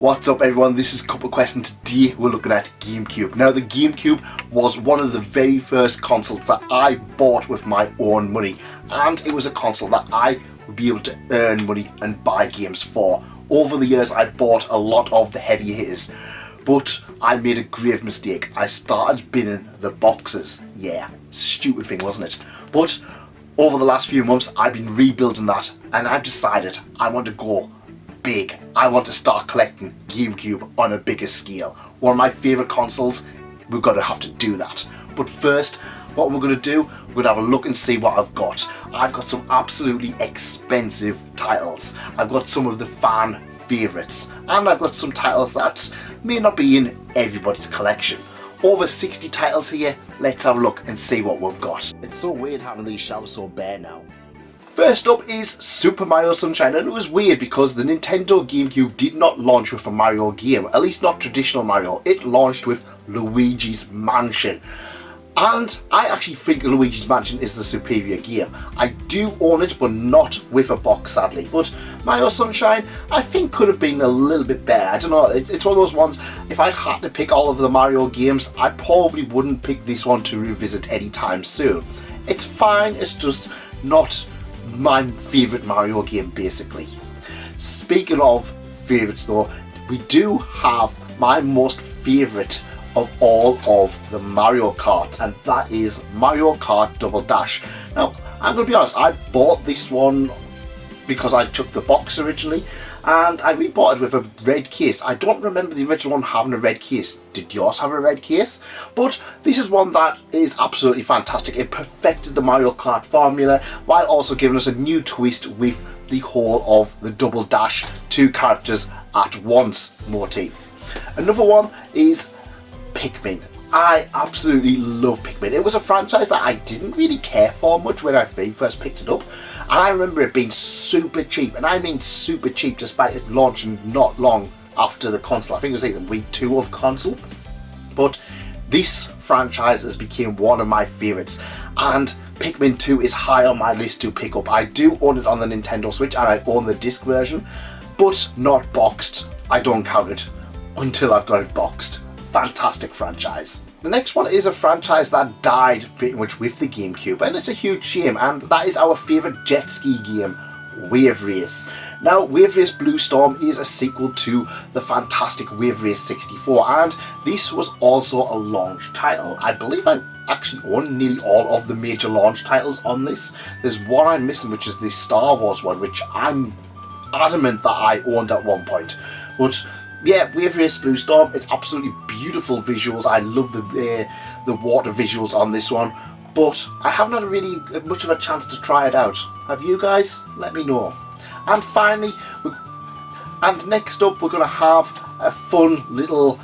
What's up everyone, this is Cup of Quest and today we're looking at GameCube. Now the GameCube was one of the very first consoles that I bought with my own money, and it was a console that I would be able to earn money and buy games for. Over the years I bought a lot of the heavy hitters, but I made a grave mistake. I started binning the boxes. Yeah, stupid thing, wasn't it? But over the last few months I've been rebuilding that and I've decided I want to go big. I want to start collecting GameCube on a bigger scale. One of my favourite consoles, we're going to have to do that. But first, what we're going to do, we're going to have a look and see what I've got. I've got some absolutely expensive titles. I've got some of the fan favourites, and I've got some titles that may not be in everybody's collection. Over 60 titles here. Let's have a look and see what we've got. It's so weird having these shelves so bare now. First up is Super Mario Sunshine, and it was weird because the Nintendo GameCube did not launch with a Mario game, at least not traditional Mario. It launched with Luigi's Mansion, and I actually think Luigi's Mansion is the superior game. I do own it, but not with a box sadly, but Mario Sunshine I think could have been a little bit better. I don't know, it's one of those ones, if I had to pick all of the Mario games, I probably wouldn't pick this one to revisit anytime soon. It's fine, it's just not my favourite Mario game basically. Speaking of favourites though, we do have my most favourite of all of the Mario Kart, and that is Mario Kart Double Dash. Now I'm going to be honest, I bought this one because I took the box originally, and I rebought it with a red case. I don't remember the original one having a red case. Did yours have a red case? But this is one that is absolutely fantastic. It perfected the Mario Kart formula while also giving us a new twist with the whole of the Double Dash, two characters at once motif. Another one is Pikmin. I absolutely love Pikmin. It was a franchise that I didn't really care for much when I first picked it up, and I remember it being super cheap, and I mean super cheap, despite it launching not long after the console. I think it was like the week 2 of console. But this franchise has become one of my favourites, and Pikmin 2 is high on my list to pick up. I do own it on the Nintendo Switch, and I own the disc version, but not boxed. I don't count it until I've got it boxed. Fantastic franchise. The next one is a franchise that died pretty much with the GameCube, and it's a huge shame, and that is our favourite jet ski game, Wave Race. Now, Wave Race Blue Storm is a sequel to the fantastic Wave Race 64, and this was also a launch title. I believe I actually own nearly all of the major launch titles on this. There's one I'm missing, which is the Star Wars one, which I'm adamant that I owned at one point. But yeah, Wave Race Blue Storm, it's absolutely beautiful visuals. I love the water visuals on this one, but I haven't had really much of a chance to try it out. Have you guys? Let me know. And finally, next up we're going to have a fun little,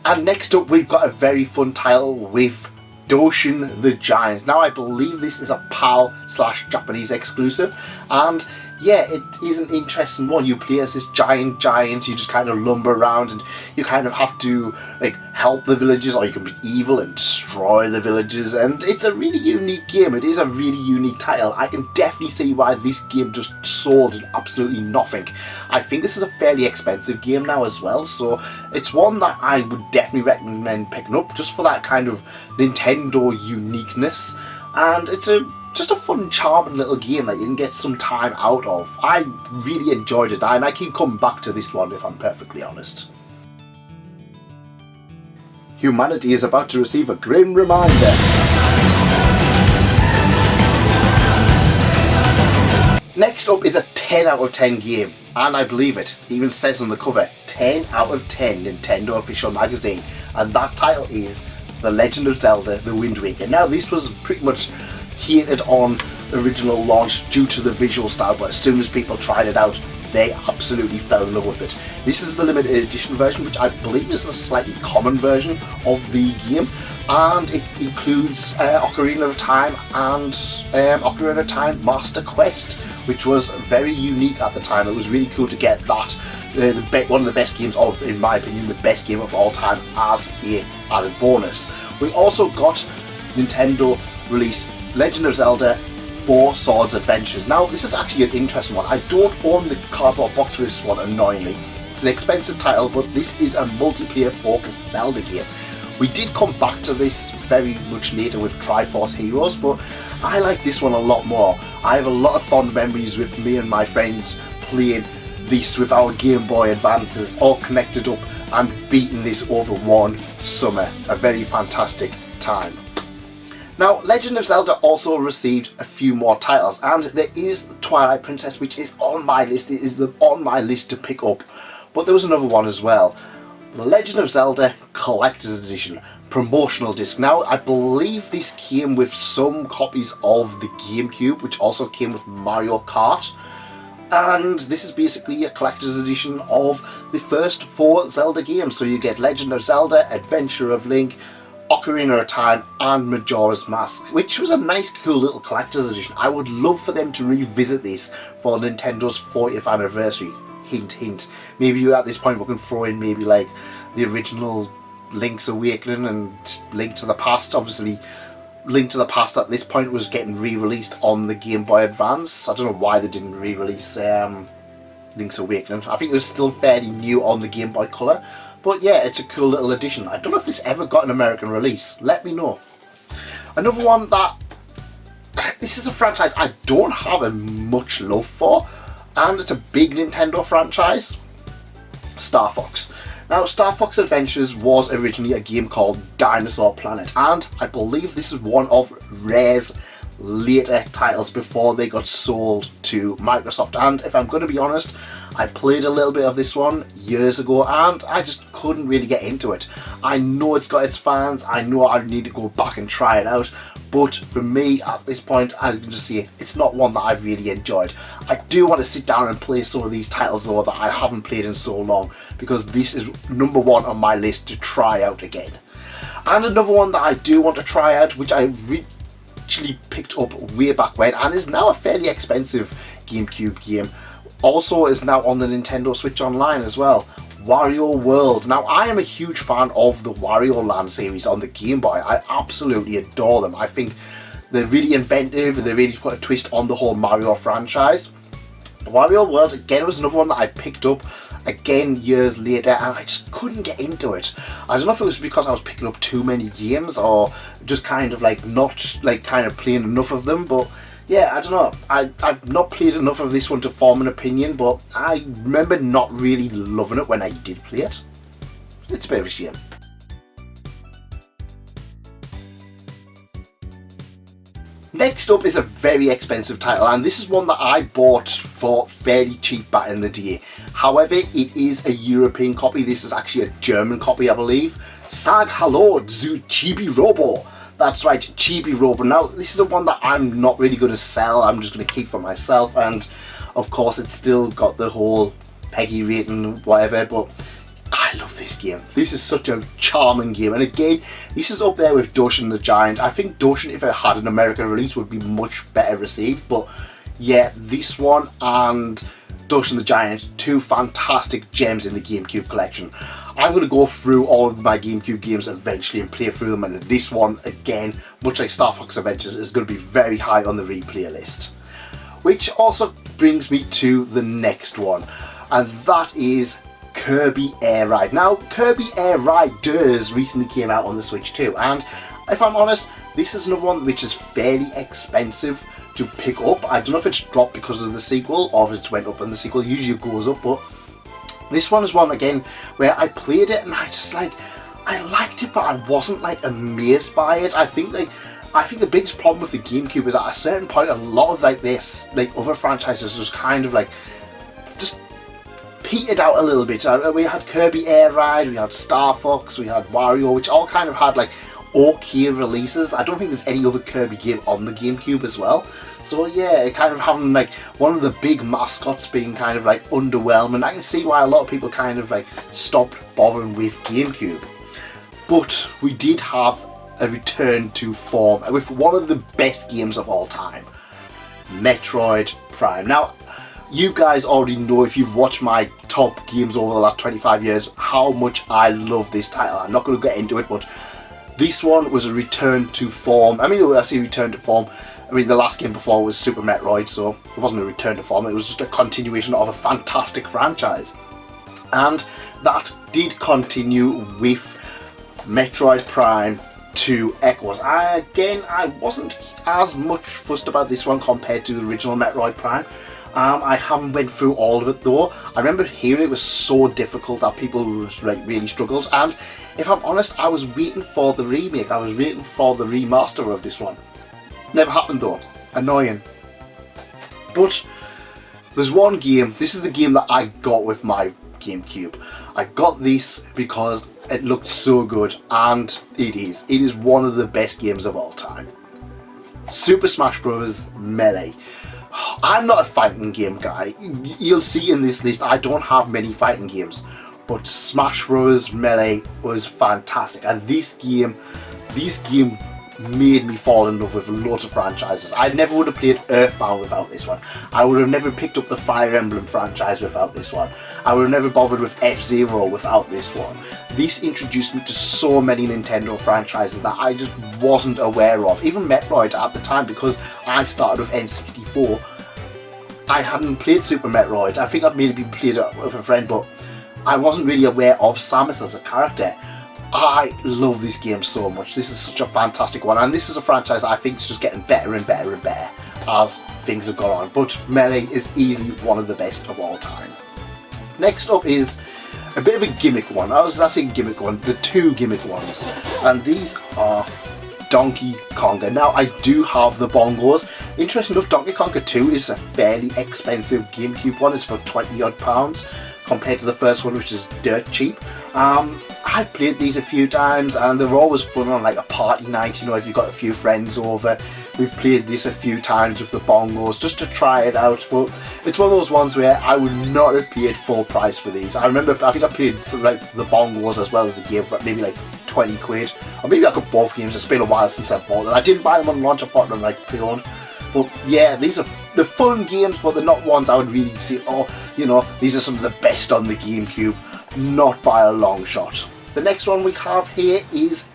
and next up we've got a very fun title with Doshin the Giant. Now I believe this is a PAL/Japanese exclusive, and yeah, it is an interesting one. You play as this giant, you just kind of lumber around and you kind of have to like help the villagers, or you can be evil and destroy the villagers, and it's a really unique game. It is a really unique title. I can definitely see why this game just sold absolutely nothing. I think this is a fairly expensive game now as well, so it's one that I would definitely recommend picking up just for that kind of Nintendo uniqueness, and it's just a fun, charming little game that you can get some time out of. I really enjoyed it, and I keep coming back to this one if I'm perfectly honest. Humanity is about to receive a grim reminder. Next up is a 10 out of 10 game, and I believe it. It even says on the cover, 10 out of 10 Nintendo Official Magazine, and that title is The Legend of Zelda, The Wind Waker. Now this was pretty much hated on original launch due to the visual style, but as soon as people tried it out, they absolutely fell in love with it. This is the limited edition version, which I believe is a slightly common version of the game, and it includes Ocarina of Time and Ocarina of Time Master Quest, which was very unique at the time. It was really cool to get that, one of the best games of, in my opinion, the best game of all time as a added bonus. We also got Nintendo released Legend of Zelda 4 Swords Adventures. Now this is actually an interesting one. I don't own the cardboard box for this one, annoyingly. It's an expensive title, but this is a multiplayer focused Zelda game. We did come back to this very much later with Triforce Heroes, but I like this one a lot more. I have a lot of fond memories with me and my friends playing this with our Game Boy Advances all connected up and beating this over one summer. A very fantastic time. Now, Legend of Zelda also received a few more titles, and there is Twilight Princess, which is on my list. It is on my list to pick up, but there was another one as well. The Legend of Zelda Collector's Edition promotional disc. Now, I believe this came with some copies of the GameCube, which also came with Mario Kart. And this is basically a collector's edition of the first 4 Zelda games. So you get Legend of Zelda, Adventure of Link, Ocarina of Time and Majora's Mask, which was a nice cool little collector's edition. I would love for them to revisit this for Nintendo's 40th anniversary. Hint hint. Maybe at this point we can throw in maybe like the original Link's Awakening and Link to the Past. Obviously Link to the Past at this point was getting re-released on the Game Boy Advance. I don't know why they didn't re-release Link's Awakening. I think it was still fairly new on the Game Boy Color. But yeah, it's a cool little addition. I don't know if this ever got an American release. Let me know. Another one that... This is a franchise I don't have much love for. And it's a big Nintendo franchise. Star Fox. Now, Star Fox Adventures was originally a game called Dinosaur Planet. And I believe this is one of Rare's later titles before they got sold to Microsoft. And if I'm going to be honest, I played a little bit of this one years ago and I just couldn't really get into it. I know it's got its fans, I know I need to go back and try it out, but for me at this point I can just say it's not one that I've really enjoyed. I do want to sit down and play some of these titles though that I haven't played in so long, because this is number 1 on my list to try out again. And another one that I do want to try out, which I actually picked up way back when and is now a fairly expensive GameCube game, also is now on the Nintendo Switch Online as well. Wario World. Now, I am a huge fan of the Wario Land series on the Game Boy. I absolutely adore them. I think they're really inventive and they really put a twist on the whole Mario franchise. Wario World, again, was another one that I picked up again years later and I just couldn't get into it. I don't know if it was because I was picking up too many games or just kind of like not like kind of playing enough of them, but yeah, I don't know. I've not played enough of this one to form an opinion, but I remember not really loving it when I did play it. It's a bit of a shame. Next up is a very expensive title, and this is one that I bought for fairly cheap back in the day. However, it is a European copy. This is actually a German copy, I believe. Sag Hallo zu Chibi-Robo. That's right, Chibi-Robo. Now, this is the one that I'm not really going to sell. I'm just going to keep for myself, and of course it's still got the whole PEGI rating, whatever, but I love this game. This is such a charming game, and again, this is up there with Doshin the Giant. I think Doshin, if it had an American release, would be much better received, but yeah, this one and Doshin the Giant, 2 fantastic gems in the GameCube collection. I'm going to go through all of my GameCube games eventually and play through them, and this one, again, much like Star Fox Adventures, is going to be very high on the replay list. Which also brings me to the next one, and that is Kirby Air Ride. Now, Kirby Air Riders recently came out on the Switch too, and if I'm honest, this is another one which is fairly expensive to pick up. I don't know if it's dropped because of the sequel or if it's went up in the sequel. Usually it goes up, but this one is one again where I played it and I just like, I liked it, but I wasn't like amazed by it. I think the biggest problem with the GameCube is at a certain point a lot of like this, like other franchises just kind of like just petered out a little bit. We had Kirby Air Ride, we had Star Fox, we had Wario, which all kind of had like okay releases. I don't think there's any other Kirby game on the GameCube as well. So yeah, kind of having like one of the big mascots being kind of like underwhelming. I can see why a lot of people kind of like stopped bothering with GameCube. But we did have a return to form with one of the best games of all time, Metroid Prime. Now, you guys already know, if you've watched my top games over the last 25 years, how much I love this title. I'm not going to get into it, but this one was a return to form. I mean, when I say return to form, I mean the last game before was Super Metroid, so it wasn't a return to form, it was just a continuation of a fantastic franchise. And that did continue with Metroid Prime 2 Echoes. Again, I wasn't as much fussed about this one compared to the original Metroid Prime. I haven't went through all of it though. I remember hearing it was so difficult that people really struggled, and if I'm honest, I was waiting for the remake, I was waiting for the remaster of this one. Never happened though. Annoying. But there's one game, this is the game that I got with my GameCube. I got this because it looked so good, and it is one of the best games of all time. Super Smash Bros. Melee. I'm not a fighting game guy. You'll see in this list I don't have many fighting games, but Smash Bros. Melee was fantastic, and this game made me fall in love with lots of franchises. I never would have played Earthbound without this one. I would have never picked up the Fire Emblem franchise without this one. I would have never bothered with F-Zero without this one. This introduced me to so many Nintendo franchises that I just wasn't aware of. Even Metroid at the time, because I started with N64. I hadn't played Super Metroid. I think I'd maybe played it with a friend, but I wasn't really aware of Samus as a character. I love this game so much. This is such a fantastic one, and this is a franchise I think is just getting better and better and better as things have gone on. But Melee is easily one of the best of all time. Next up is a bit of a gimmick one. I say gimmick one, the two gimmick ones, and these are Donkey Konga. Now I do have the bongos. Interesting enough, Donkey Konga 2 is a fairly expensive GameCube one. It's about £20 odd compared to the first one, which is dirt cheap. I've played these a few times, and they're always fun on like a party night, you know, if you've got a few friends over. We've played this a few times with the bongos just to try it out, but it's one of those ones where I would not have paid full price for these. I remember, I think I paid for like the bongos as well as the game, but maybe like 20 quid, or maybe I got both games. It's been a while since I've bought them. I didn't buy them on launch, I bought them like pre-owned. But yeah, these are the fun games, but they're not ones I would really say, oh, you know, these are some of the best on the GameCube. Not by a long shot. The next one we have here is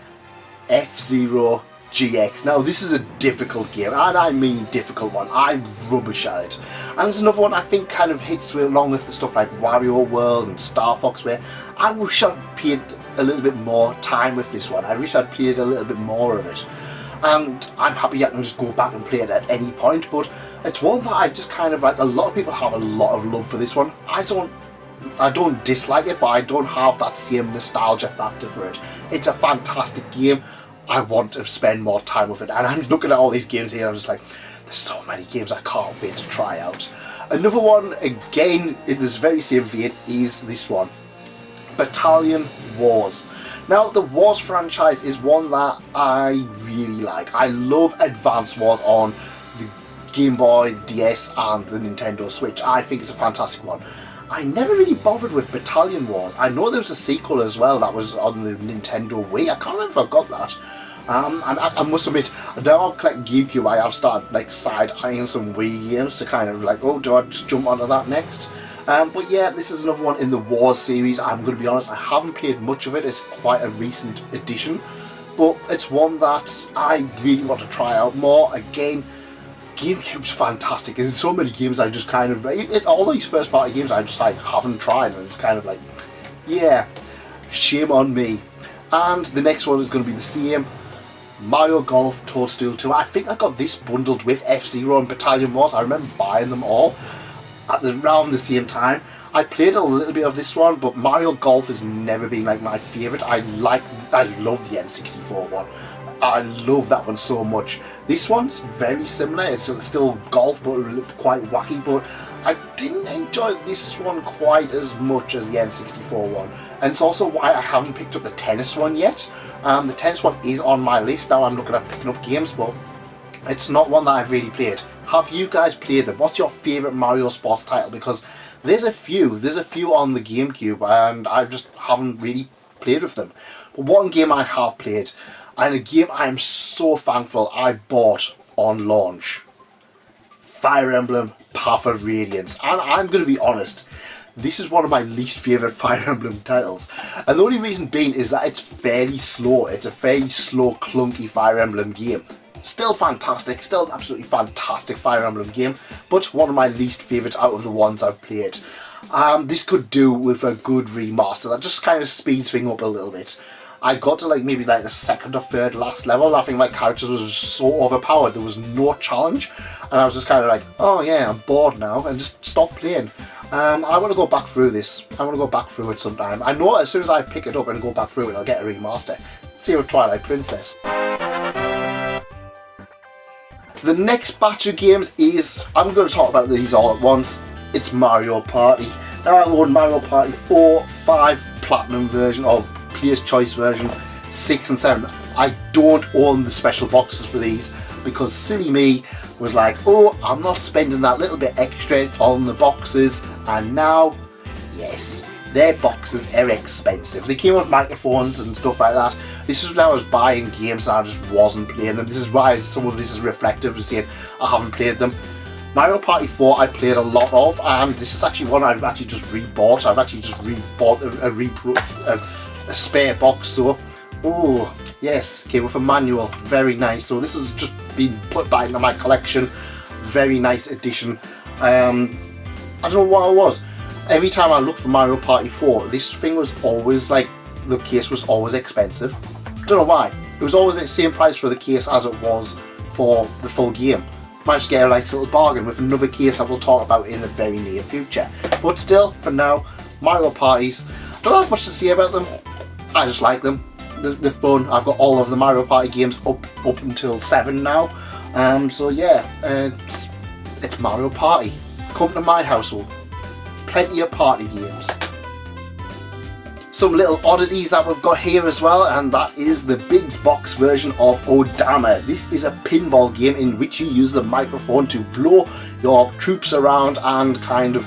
F-Zero GX. Now this is a difficult game, and I mean difficult one. I'm rubbish at it. And it's another one I think kind of hits along with the stuff like Wario World and Star Fox, where I wish I'd played a little bit more time with this one. I wish I'd played a little bit more of it. And I'm happy I can just go back and play it at any point, but it's one that I just kind of like. A lot of people have a lot of love for this one. I don't dislike it, but I don't have that same nostalgia factor for it. It's a fantastic game. I want to spend more time with it, and I'm looking at all these games here and I'm just like, there's so many games I can't wait to try out. Another one, again in this very same vein, is this one, Battalion Wars. Now the Wars franchise is one that I really like. I love Advance Wars on the Game Boy, the DS and the Nintendo Switch. I think it's a fantastic one. I never really bothered with Battalion Wars. I know there was a sequel as well that was on the Nintendo Wii. I can't remember if I got that. I must admit, now I'm collecting GameCube, I have started like side-eyeing some Wii games to kind of like, oh, do I just jump onto that next? But yeah, this is another one in the Wars series. I'm going to be honest, I haven't played much of it. It's quite a recent addition, but it's one that I really want to try out more. Again, GameCube's fantastic. There's so many games I just kind of, all these first party games I just like haven't tried, and it's kind of like, yeah, shame on me. And the next one is going to be the same, Mario Golf Toadstool 2. I think I got this bundled with F-Zero and Battalion Wars. I remember buying them all at around the same time. I played a little bit of this one, but Mario Golf has never been like my favourite. I love the N64 one. I love that one so much. This one's very similar. It's still golf, but quite wacky. But I didn't enjoy this one quite as much as the N64 one. And it's also why I haven't picked up the tennis one yet. The tennis one is on my list now. I'm looking at picking up games, but it's not one that I've really played. Have you guys played them? What's your favourite Mario Sports title? Because there's a few on the GameCube, and I just haven't really played with them. But one game I have played, and a game I am so thankful I bought on launch, Fire Emblem Path of Radiance. And I'm going to be honest, this is one of my least favourite Fire Emblem titles. And the only reason being is that it's fairly slow. It's a fairly slow, clunky Fire Emblem game. Still fantastic, still an absolutely fantastic Fire Emblem game, but one of my least favourites out of the ones I've played. This could do with a good remaster that just kind of speeds things up a little bit. I got to like maybe like the second or third last level. I think my characters was just so overpowered. There was no challenge, and I was just kind of like, oh yeah, I'm bored now, and just stop playing. I want to go back through this. I want to go back through it sometime. I know as soon as I pick it up and go back through it, I'll get a remaster. Same with Twilight Princess. The next batch of games is, I'm going to talk about these all at once. It's Mario Party. Now I own Mario Party 4, 5 Platinum version, or Player's Choice version, 6 and 7. I don't own the special boxes for these because silly me was like, oh, I'm not spending that little bit extra on the boxes, and now, yes, their boxes are expensive. They came with microphones and stuff like that. This is when I was buying games and I just wasn't playing them. This is why some of this is reflective of saying I haven't played them. Mario Party 4 I played a lot of, and this is actually one I've actually just rebought. I've actually just rebought a spare box, so oh yes, came with a manual, very nice. So this has just been put back into my collection, very nice addition. I don't know what it was. Every time I look for Mario Party 4, this thing was always like, the case was always expensive. Don't know why. It was always the same price for the case as it was for the full game. Managed to get a nice little bargain with another case that we'll talk about in the very near future. But still, for now, Mario Parties, don't have much to say about them. I just like them. They're fun. I've got all of the Mario Party games up until 7 now. So yeah, it's Mario Party. Come to my household. Plenty of party games. Some little oddities that we've got here as well, and that is the big box version of Odama. This is a pinball game in which you use the microphone to blow your troops around and kind of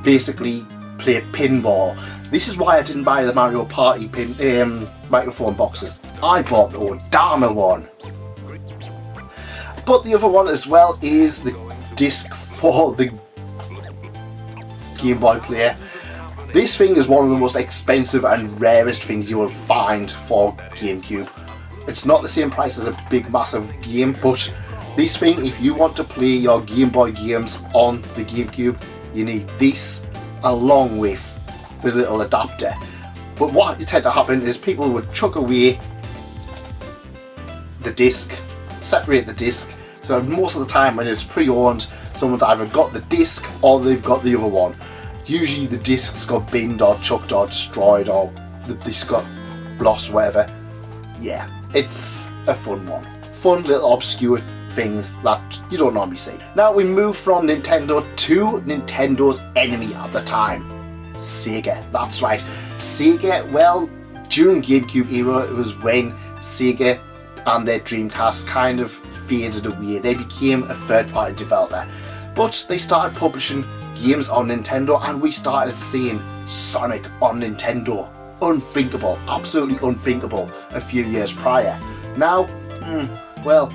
basically play pinball. This is why I didn't buy the Mario Party microphone boxes. I bought the Odama one. But the other one as well is the disc for the Game Boy player. This thing is one of the most expensive and rarest things you will find for GameCube. It's not the same price as a big massive game, but this thing, if you want to play your Game Boy games on the GameCube, you need this along with the little adapter. But what tend to happen is people would chuck away the disc, separate the disc, so most of the time when it's pre-owned, someone's either got the disc or they've got the other one. Usually the discs got binned or chucked or destroyed, or the disc got lost, whatever. Yeah, it's a fun one. Fun little obscure things that you don't normally see. Now we move from Nintendo to Nintendo's enemy at the time, Sega. That's right, Sega. Well, during GameCube era, it was when Sega and their Dreamcast kind of faded away. They became a third-party developer, but they started publishing games on Nintendo, and we started seeing Sonic on Nintendo. Unthinkable, absolutely unthinkable a few years prior. Now, well,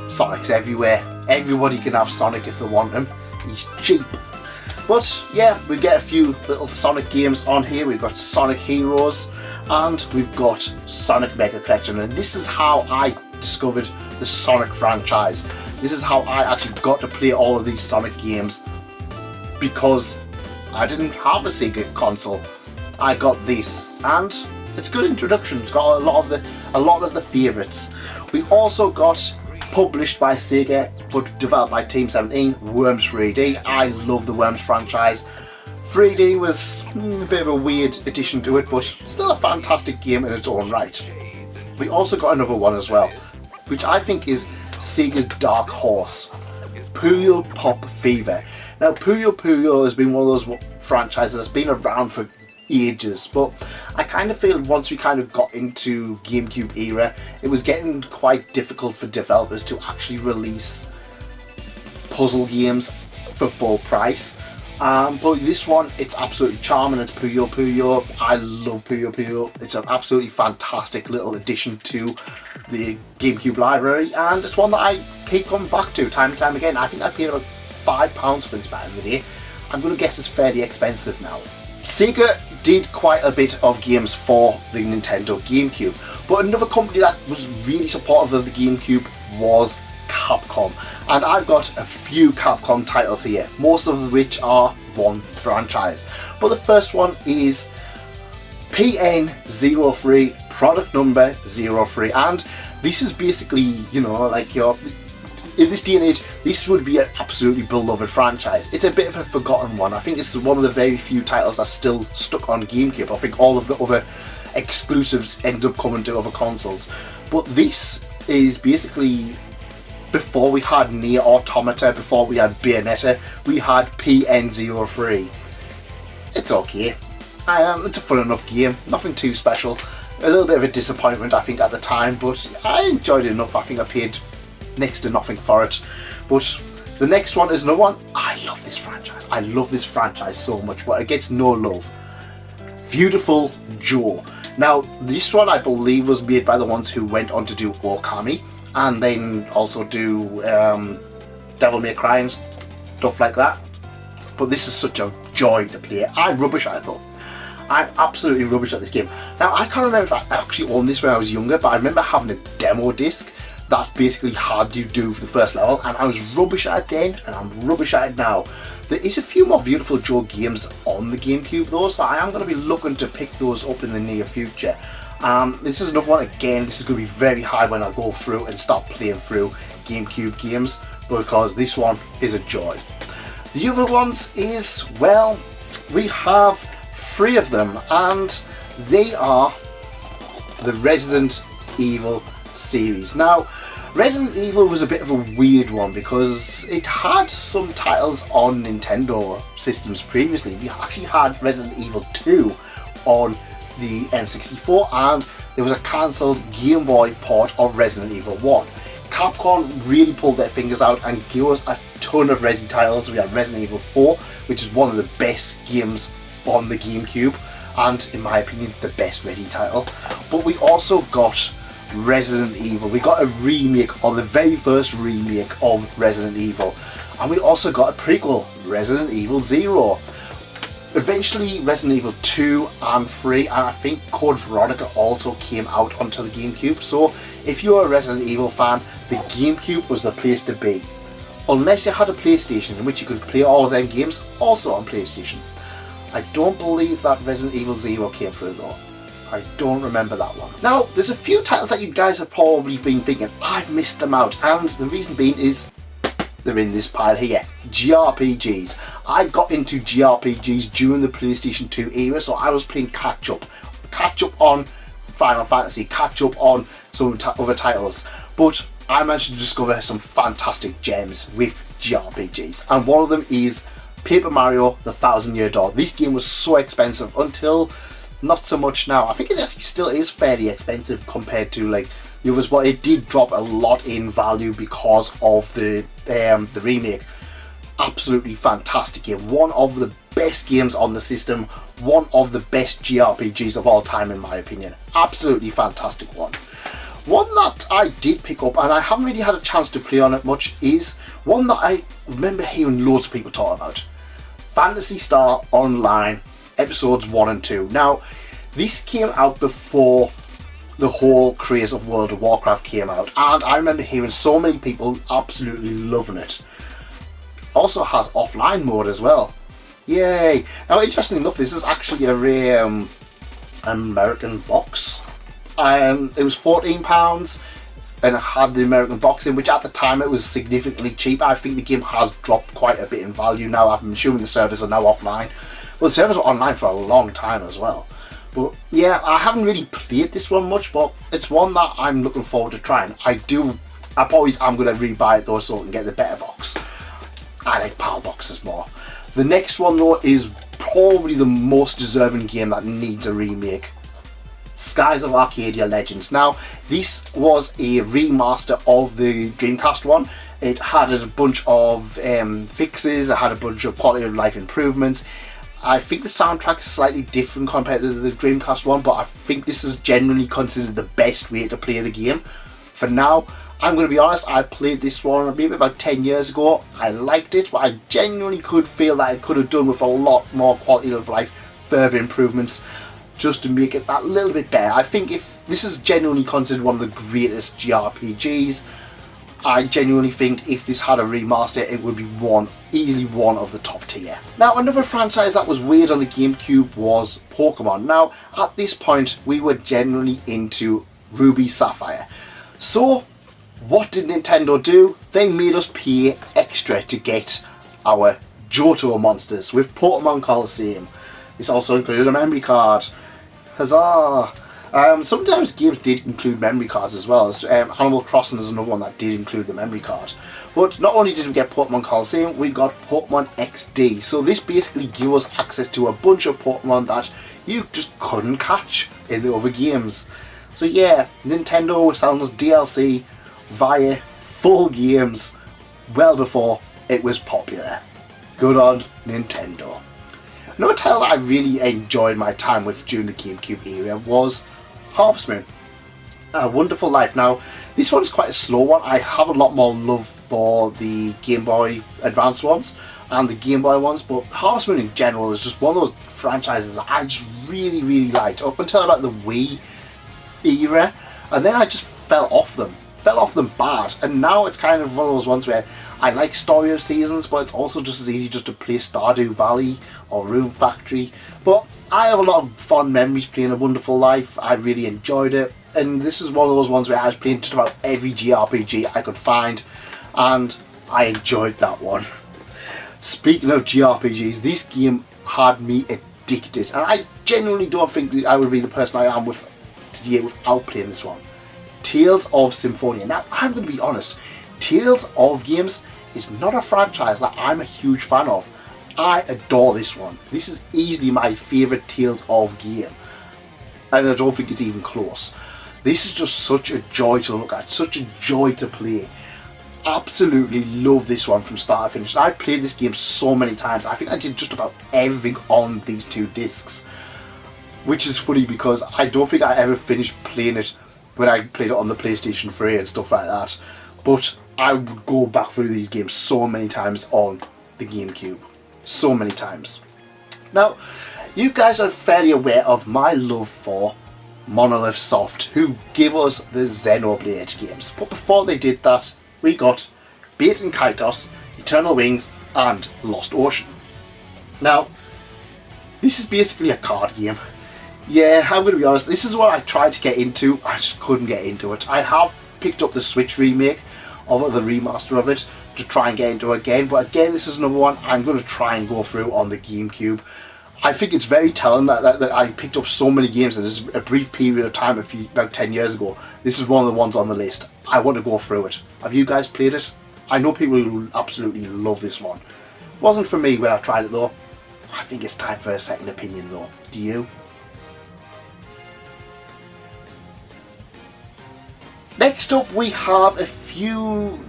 Sonic's everywhere. Everybody can have Sonic if they want him. He's cheap. But yeah, we get a few little Sonic games on here. We've got Sonic Heroes and we've got Sonic Mega Collection, and this is how I discovered the Sonic franchise. This is how I actually got to play all of these Sonic games, because I didn't have a Sega console. I got this, and it's a good introduction. It's got a lot of the favourites. We also got, published by Sega but developed by Team 17, Worms 3D. I love the Worms franchise. 3D was a bit of a weird addition to it, but still a fantastic game in its own right. We also got another one as well, which I think is Sega's dark horse, Puyo Pop Fever. Now, Puyo Puyo has been one of those franchises that's been around for ages, but I kind of feel once we kind of got into GameCube era, it was getting quite difficult for developers to actually release puzzle games for full price. But this one, it's absolutely charming. It's Puyo Puyo. I love Puyo Puyo. It's an absolutely fantastic little addition to the GameCube library, and it's one that I keep coming back to time and time again. I think I paid about £5 for this back in the day. I'm going to guess it's fairly expensive now. Sega did quite a bit of games for the Nintendo GameCube, but another company that was really supportive of the GameCube was Capcom. And I've got a few Capcom titles here, most of which are one franchise. But the first one is PN03, product number 03, and this is basically, you know, like in this day and age, this would be an absolutely beloved franchise. It's a bit of a forgotten one. I think this is one of the very few titles that's still stuck on GameCube. I think all of the other exclusives end up coming to other consoles. But this is basically, before we had Nier Automata, before we had Bayonetta, we had PN03. It's okay. It's a fun enough game, nothing too special. A little bit of a disappointment, I think, at the time, but I enjoyed it enough. I think I paid next to nothing for it. But the next one is another one. I love this franchise. I love this franchise so much, but it gets no love. Viewtiful Joe. Now, this one I believe was made by the ones who went on to do Okami, and then also do Devil May Cry and stuff like that. But this is such a joy to play. I'm rubbish at it though. I'm absolutely rubbish at this game. Now, I can't remember if I actually owned this when I was younger, but I remember having a demo disc that basically had you do for the first level, and I was rubbish at it then, and I'm rubbish at it now. There is a few more Viewtiful Joe games on the GameCube though, so I am going to be looking to pick those up in the near future. This is another one, again, this is going to be very high when I go through and start playing through GameCube games, because this one is a joy. The other ones is, well, we have 3 of them, and they are the Resident Evil series. Now, Resident Evil was a bit of a weird one because it had some titles on Nintendo systems previously. We actually had Resident Evil 2 on the N64, and there was a cancelled Game Boy port of Resident Evil 1. Capcom really pulled their fingers out and gave us a ton of Resi titles. We had Resident Evil 4, which is one of the best games on the GameCube, and in my opinion the best Resi title. But we also got Resident Evil. We got a remake, or the very first remake of Resident Evil, and we also got a prequel, Resident Evil 0. Eventually Resident Evil 2 and 3, and I think Code Veronica also came out onto the GameCube. So if you're a Resident Evil fan, the GameCube was the place to be. Unless you had a PlayStation, in which you could play all of them games also on PlayStation. I don't believe that Resident Evil 0 came through though. I don't remember that one. Now, there's a few titles that you guys have probably been thinking, I've missed them out, and the reason being is they're in this pile here. JRPGs. I got into JRPGs during the PlayStation 2 era, so I was playing catch up on Final Fantasy, catch up on some other titles, but I managed to discover some fantastic gems with JRPGs, and one of them is Paper Mario The Thousand Year Door. This game was so expensive until not so much now. I think it actually still is fairly expensive compared to like the others, but it did drop a lot in value because of the remake. Absolutely fantastic game. One of the best games on the system. One of the best JRPGs of all time in my opinion. Absolutely fantastic one. One that I did pick up, and I haven't really had a chance to play on it much, is one that I remember hearing loads of people talk about. Phantasy Star Online Episodes 1 and 2. Now, this came out before the whole craze of World of Warcraft came out, and I remember hearing so many people absolutely loving it. Also has offline mode as well. Yay! Now, interestingly enough, this is actually a rare American box. It was £14 and it had the American box in, which at the time it was significantly cheap. I think the game has dropped quite a bit in value now. I'm assuming the servers are now offline. Well, the servers were online for a long time as well. But yeah, I haven't really played this one much, but it's one that I'm looking forward to trying. I probably am going to rebuy it though, so I can get the better box. I like PAL boxes more. The next one though is probably the most deserving game that needs a remake. Skies of Arcadia Legends. Now, this was a remaster of the Dreamcast one. It had a bunch of fixes, it had a bunch of quality of life improvements. I think the soundtrack is slightly different compared to the Dreamcast one, but I think this is generally considered the best way to play the game. For now, I'm going to be honest, I played this one maybe about 10 years ago. I liked it, but I genuinely could feel that it could have done with a lot more quality of life, further improvements, just to make it that little bit better. I think if this is genuinely considered one of the greatest JRPGs, I genuinely think if this had a remaster, it would be easily one of the top tier. Now, another franchise that was weird on the GameCube was Pokemon. Now, at this point, we were generally into Ruby Sapphire. So, what did Nintendo do? They made us pay extra to get our Johto monsters with Pokemon Coliseum. This also included a memory card. Huzzah! Sometimes games did include memory cards as well. Animal Crossing is another one that did include the memory card. But not only did we get Pokemon Coliseum, we got Pokemon XD. So this basically gave us access to a bunch of Pokemon that you just couldn't catch in the other games. So yeah, Nintendo was selling us DLC via full games well before it was popular. Good on Nintendo. Another title that I really enjoyed my time with during the GameCube era was Harvest Moon, A Wonderful Life. Now, this one is quite a slow one. I have a lot more love for the Game Boy Advance ones and the Game Boy ones, but Harvest Moon in general is just one of those franchises that I just really liked up until about the Wii era, and then I just fell off them bad, and now it's kind of one of those ones where I like Story of Seasons, but it's also just as easy just to play Stardew Valley or Room Factory. But I have a lot of fond memories playing A Wonderful Life. I really enjoyed it, and this is one of those ones where I was playing just about every JRPG I could find, and I enjoyed that one. Speaking of JRPGs, this game had me addicted, and I genuinely don't think that I would be the person I am with today without playing this one. Tales of Symphonia. Now, I'm going to be honest, Tales of games is not a franchise that I'm a huge fan of. I adore this one. This is easily my favourite Tales of game, and I don't think it's even close. This is just such a joy to look at, such a joy to play. Absolutely love this one from start to finish. I've played this game so many times. I think I did just about everything on these two discs, which is funny because I don't think I ever finished playing it when I played it on the PlayStation 3 and stuff like that. But I would go back through these games so many times on the GameCube. So many times. Now, you guys are fairly aware of my love for Monolith Soft, who gave us the Xenoblade games. But before they did that, we got Baten Kaitos, Eternal Wings, and Lost Ocean. Now, this is basically a card game. Yeah, I'm going to be honest, this is what I tried to get into. I just couldn't get into it. I have picked up the Switch remake of the remaster of it to try and get into it again, but again, this is another one I'm going to try and go through on the GameCube. I think it's very telling that I picked up so many games in a brief period of time about 10 years ago. This is one of the ones on the list. I want to go through it. Have you guys played it? I know people who absolutely love this one. It wasn't for me when I tried it though. I think it's time for a second opinion though. Do you? Next up, we have a few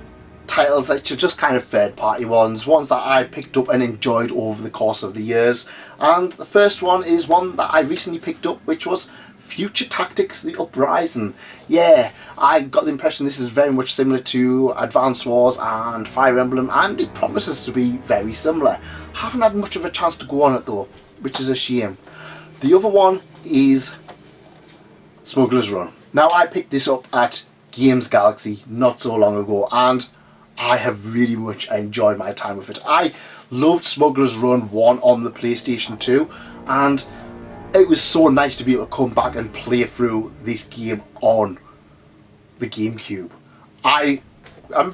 titles that are just kind of third-party ones that I picked up and enjoyed over the course of the years. And the first one is one that I recently picked up, which was Future Tactics: The Uprising. Yeah, I got the impression this is very much similar to Advance Wars and Fire Emblem, and it promises to be very similar. Haven't had much of a chance to go on it though, which is a shame. The other one is Smuggler's Run. Now, I picked this up at Games Galaxy not so long ago, and I have really much enjoyed my time with it. I loved Smuggler's Run 1 on the PlayStation 2, and it was so nice to be able to come back and play through this game on the GameCube. I'm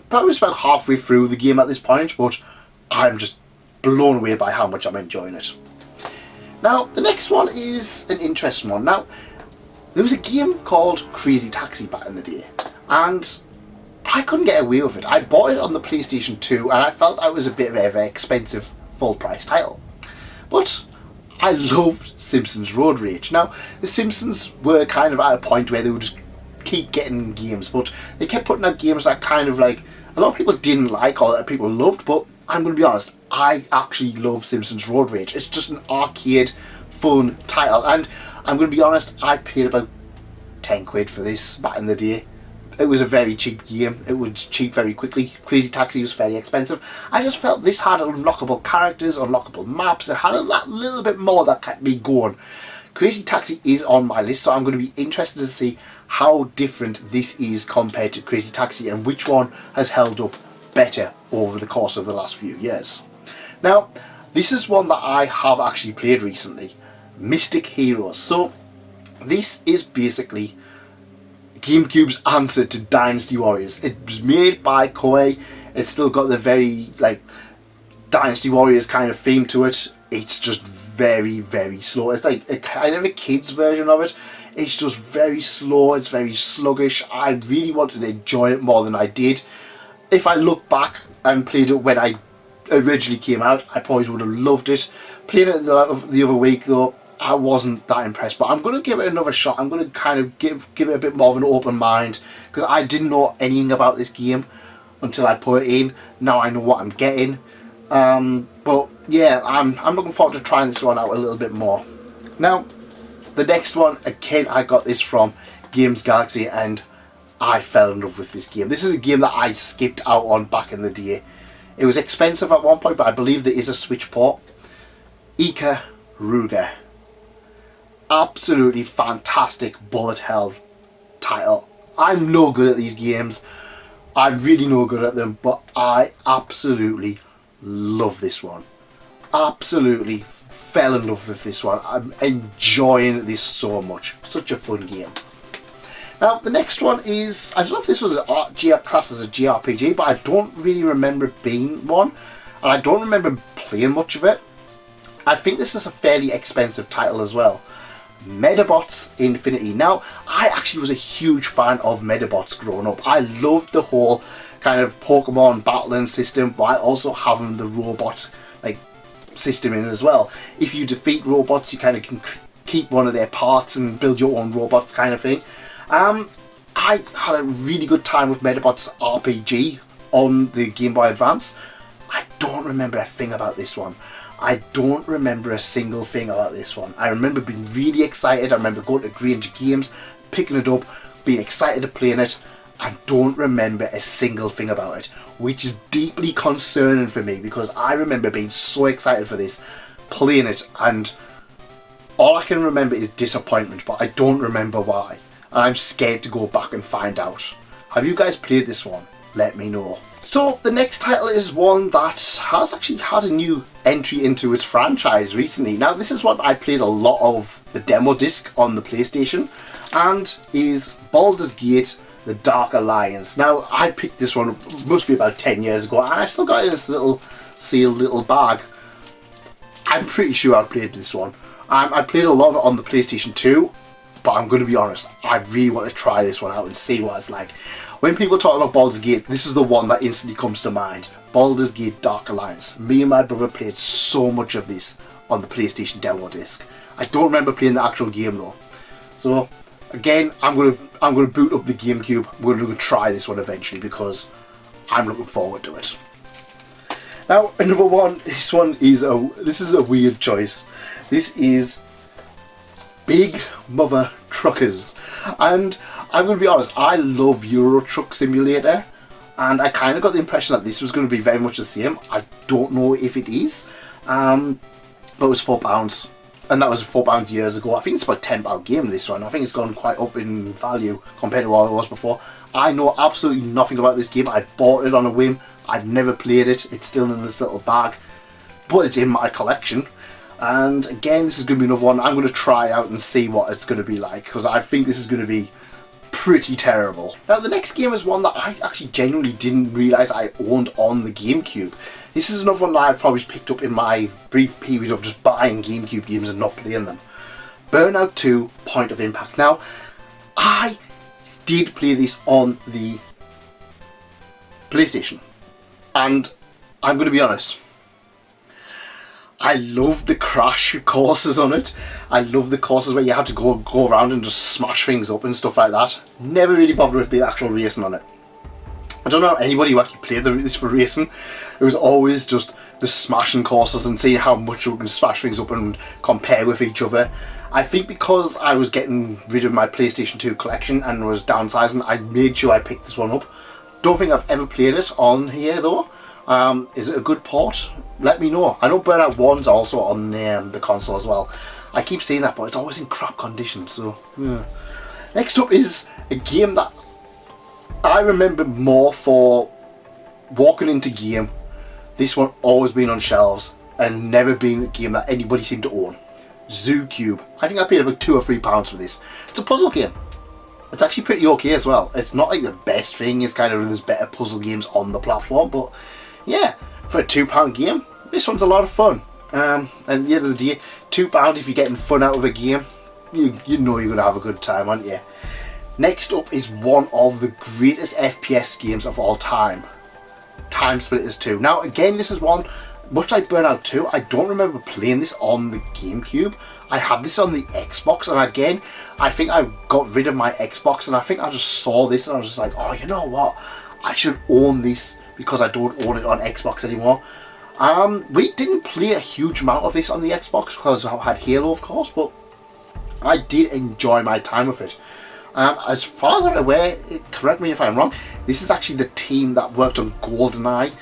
probably about halfway through the game at this point, but I'm just blown away by how much I'm enjoying it. Now, the next one is an interesting one. Now, there was a game called Crazy Taxi back in the day, and I couldn't get away with it. I bought it on the PlayStation 2 and I felt it was a bit of an expensive full price title. But I loved Simpsons Road Rage. Now, the Simpsons were kind of at a point where they would just keep getting games, but they kept putting out games that kind of like a lot of people didn't like or that people loved, but I'm going to be honest, I actually love Simpsons Road Rage. It's just an arcade fun title, and I'm going to be honest, I paid about 10 quid for this back in the day. It was a very cheap game. It was cheap very quickly. Crazy Taxi was very expensive. I just felt this had unlockable characters, unlockable maps. It had that little bit more that kept me going. Crazy Taxi is on my list, so I'm going to be interested to see how different this is compared to Crazy Taxi and which one has held up better over the course of the last few years. Now, this is one that I have actually played recently, Mystic Heroes. So this is basically GameCube's answer to Dynasty Warriors. It was made by Koei. It's still got the very like Dynasty Warriors kind of theme to it. It's just very, very slow. It's like a kind of a kid's version of it. It's just very slow. It's very sluggish. I really wanted to enjoy it more than I did. If I look back and played it when I originally came out, I probably would have loved it. Playing it the other week though, I wasn't that impressed, but I'm going to give it another shot. I'm going to kind of give it a bit more of an open mind, because I didn't know anything about this game until I put it in. Now I know what I'm getting. But yeah, I'm looking forward to trying this one out a little bit more. Now, the next one, again, I got this from Games Galaxy and I fell in love with this game. This is a game that I skipped out on back in the day. It was expensive at one point, but I believe there is a Switch port. Ika Ruga. Absolutely fantastic bullet hell title. I'm no good at these games. I'm really no good at them, but I absolutely love this one. Absolutely fell in love with this one. I'm enjoying this so much. Such a fun game. Now the next one is, I don't know if this was classed as a JRPG, but I don't really remember it being one, and I don't remember playing much of it. I think this is a fairly expensive title as well. Medabots Infinity. Now, I actually was a huge fan of Medabots growing up. I loved the whole kind of Pokemon battling system while also having the robot like system in as well. If you defeat robots, you kind of can keep one of their parts and build your own robots kind of thing. I had a really good time with Medabots RPG on the Game Boy Advance. I don't remember a thing about this one. I don't remember a single thing about this one. I remember being really excited. I remember going to Granger Games, picking it up, being excited to play in it. I don't remember a single thing about it, which is deeply concerning for me, because I remember being so excited for this, playing it, and all I can remember is disappointment, but I don't remember why. And I'm scared to go back and find out. Have you guys played this one? Let me know. So the next title is one that has actually had a new entry into its franchise recently. Now this is one I played a lot of the demo disc on the PlayStation, and is Baldur's Gate: The Dark Alliance. Now I picked this one, must be about 10 years ago, and I still got it in this little sealed little bag. I'm pretty sure I played this one. I played a lot of it on the PlayStation 2, but I'm going to be honest, I really want to try this one out and see what it's like. When people talk about Baldur's Gate, this is the one that instantly comes to mind. Baldur's Gate Dark Alliance. Me and my brother played so much of this on the PlayStation demo disc. I don't remember playing the actual game though. So again, I'm gonna boot up the GameCube. We're gonna try this one eventually because I'm looking forward to it. Now another one. This is a weird choice. This is Big Mother Truckers, and I'm going to be honest, I love Euro Truck Simulator, and I kind of got the impression that this was going to be very much the same. I don't know if it is, but it was £4, and that was £4 years ago. I think it's about a £10 game, this one. I think it's gone quite up in value compared to what it was before. I know absolutely nothing about this game. I bought it on a whim. I've never played it. It's still in this little bag, but it's in my collection. And again, this is going to be another one I'm going to try out and see what it's going to be like, because I think this is going to be pretty terrible. Now the next game is one that I actually genuinely didn't realise I owned on the GameCube. This is another one that I probably picked up in my brief period of just buying GameCube games and not playing them. Burnout 2 Point of Impact. Now, I did play this on the PlayStation, and I'm going to be honest, I love the crash courses on it. I love the courses where you have to go around and just smash things up and stuff like that. Never really bothered with the actual racing on it. I don't know anybody who actually played this for racing. It was always just the smashing courses and seeing how much you can smash things up and compare with each other. I think because I was getting rid of my PlayStation 2 collection and was downsizing, I made sure I picked this one up. Don't think I've ever played it on here though. Is it a good port? Let me know. I know Burnout 1's also on the console as well. I keep saying that, but it's always in crap condition, so yeah. Next up is a game that I remember more for walking into game. This one always been on shelves and never been a game that anybody seemed to own. Zoo Cube. I think I paid about £2 or £3 for this. It's a puzzle game. It's actually pretty okay as well. It's not like the best thing. It's kind of, there's better puzzle games on the platform, but yeah, for a £2 game, this one's a lot of fun. And at the end of the day, £2 if you're getting fun out of a game, you know you're going to have a good time, aren't you? Next up is one of the greatest FPS games of all time, Time Splitters 2. Now again, this is one, much like Burnout 2, I don't remember playing this on the GameCube. I had this on the Xbox, and again, I think I got rid of my Xbox, and I think I just saw this and I was just like, oh, you know what, I should own this because I don't own it on Xbox anymore. We didn't play a huge amount of this on the Xbox because I had Halo, of course, but I did enjoy my time with it. As far as I'm aware, correct me if I'm wrong, this is actually the team that worked on GoldenEye,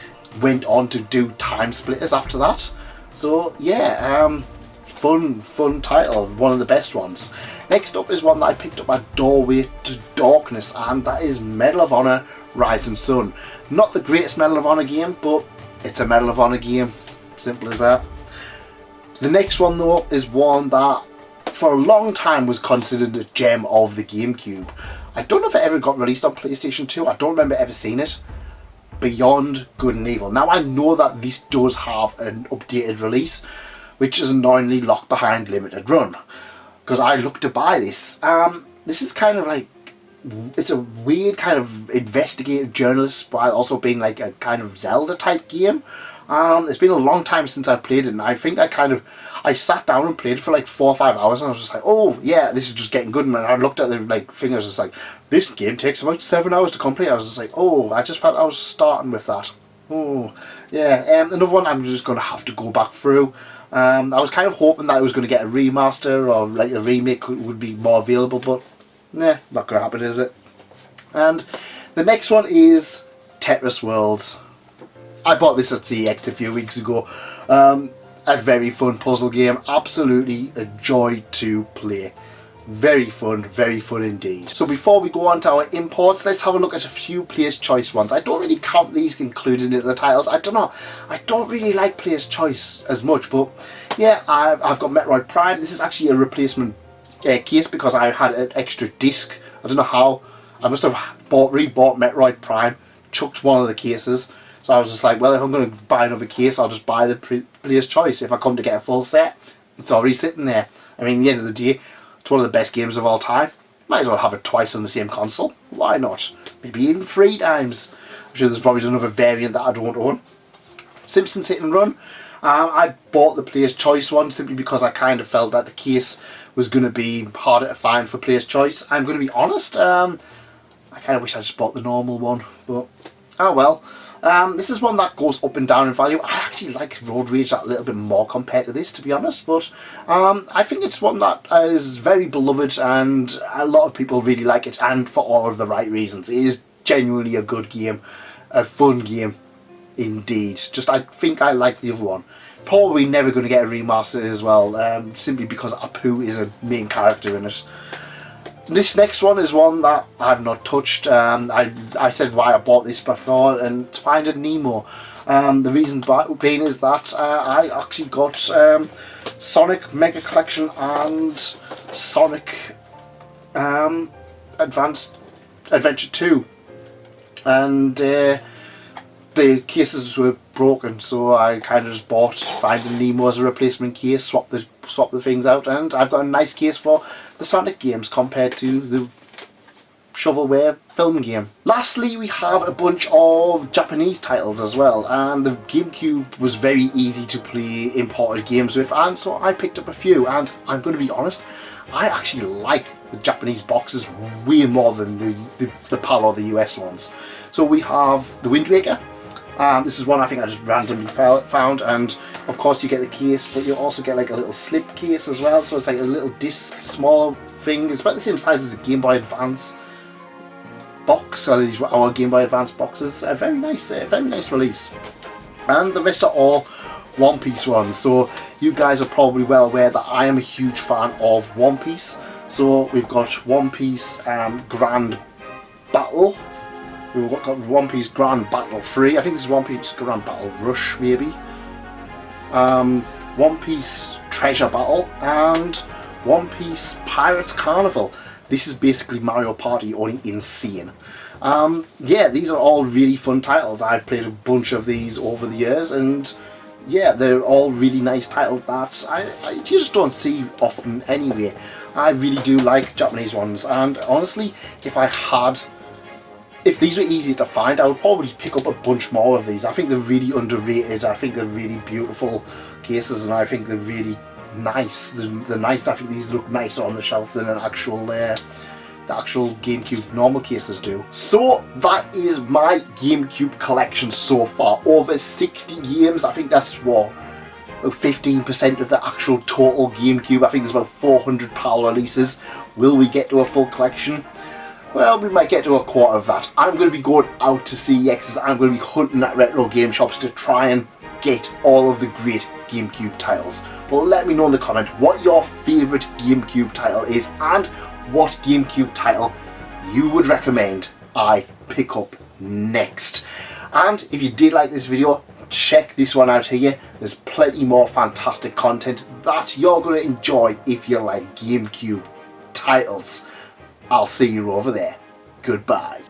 went on to do Time Splitters after that. So yeah, fun title, one of the best ones. Next up is one that I picked up at Doorway to Darkness, and that is Medal of Honor Rising Sun. Not the greatest Medal of Honor game, but it's a Medal of Honor game, simple as that. The next one though is one that for a long time was considered a gem of the GameCube. I don't know if it ever got released on PlayStation 2, I don't remember ever seeing it. Beyond Good and Evil. Now I know that this does have an updated release, which is annoyingly locked behind limited run, because I looked to buy this. This is kind of like, it's a weird kind of investigative journalist while also being like a kind of Zelda type game. It's been a long time since I played it, and I think I sat down and played it for like 4 or 5 hours, and I was just like, oh yeah, this is just getting good. And I looked at the like thing, I was just like, this game takes about 7 hours to complete. I was just like, oh, I just felt I was starting with that. Oh yeah. Another one I'm just going to have to go back through. I was kind of hoping that I was going to get a remaster or like a remake would be more available, but nah, not going to happen, is it? And the next one is Tetris Worlds. I bought this at CX a few weeks ago. A very fun puzzle game, absolutely a joy to play. Very fun indeed. So before we go on to our imports, let's have a look at a few Player's Choice ones. I don't really count these included in the titles. I don't know, I don't really like Player's Choice as much, but yeah, I've got Metroid Prime. This is actually a replacement case because I had an extra disc. I don't know how, I must have rebought Metroid Prime, chucked one of the cases. So I was just like, well, if I'm going to buy another case, I'll just buy the Player's Choice. If I come to get a full set, it's already sitting there. I mean, at the end of the day, it's one of the best games of all time. Might as well have it twice on the same console. Why not? Maybe even 3 times. I'm sure there's probably another variant that I don't own. Simpsons Hit and Run. I bought the Player's Choice one simply because I kind of felt that the case was going to be harder to find for Player's Choice. I'm going to be honest, I kind of wish I just bought the normal one, but oh well. This is one that goes up and down in value. I actually like Road Rage a little bit more compared to this, to be honest, but I think it's one that is very beloved and a lot of people really like it, and for all of the right reasons. It is genuinely a good game, a fun game indeed. Just I think I like the other one. Probably never going to get a remaster as well, simply because Apu is a main character in it. This next one is one that I've not touched. I said why I bought this before, and it's Finding Nemo. The reason being is that I actually got Sonic Mega Collection and Sonic Advanced Adventure 2, and the cases were broken, so I kind of just bought Finding Nemo as a replacement case, swap the things out, and I've got a nice case for the Sonic games compared to the shovelware film game. Lastly, we have a bunch of Japanese titles as well, and the GameCube was very easy to play imported games with, and so I picked up a few, and I'm going to be honest, I actually like the Japanese boxes way more than the PAL or the US ones. So we have the Wind Waker. This is one I think I just randomly found, and of course you get the case, but you also get like a little slip case as well, so it's like a little disc, small thing. It's about the same size as a Game Boy Advance box. So these were our Game Boy Advance boxes. A very nice release. And the rest are all One Piece ones. So you guys are probably well aware that I am a huge fan of One Piece. So we've got One Piece Grand Battle. We've got One Piece Grand Battle 3. I think this is One Piece Grand Battle Rush, maybe. One Piece Treasure Battle and One Piece Pirates Carnival. This is basically Mario Party, only insane. Yeah, these are all really fun titles. I've played a bunch of these over the years, and yeah, they're all really nice titles that I just don't see often anyway. I really do like Japanese ones, and honestly, if these were easy to find, I would probably pick up a bunch more of these. I think they're really underrated. I think they're really beautiful cases, and I think they're really nice. They're nice. I think these look nicer on the shelf than the actual GameCube normal cases do. So that is my GameCube collection so far. Over 60 games. I think that's what, 15% of the actual total GameCube. I think there's about 400 PAL releases. Will we get to a full collection? Well, we might get to a quarter of that. I'm going to be going out to CEXs. I'm going to be hunting at retro game shops to try and get all of the great GameCube titles. But let me know in the comment what your favourite GameCube title is and what GameCube title you would recommend I pick up next. And if you did like this video, check this one out here. There's plenty more fantastic content that you're going to enjoy if you like GameCube titles. I'll see you over there. Goodbye.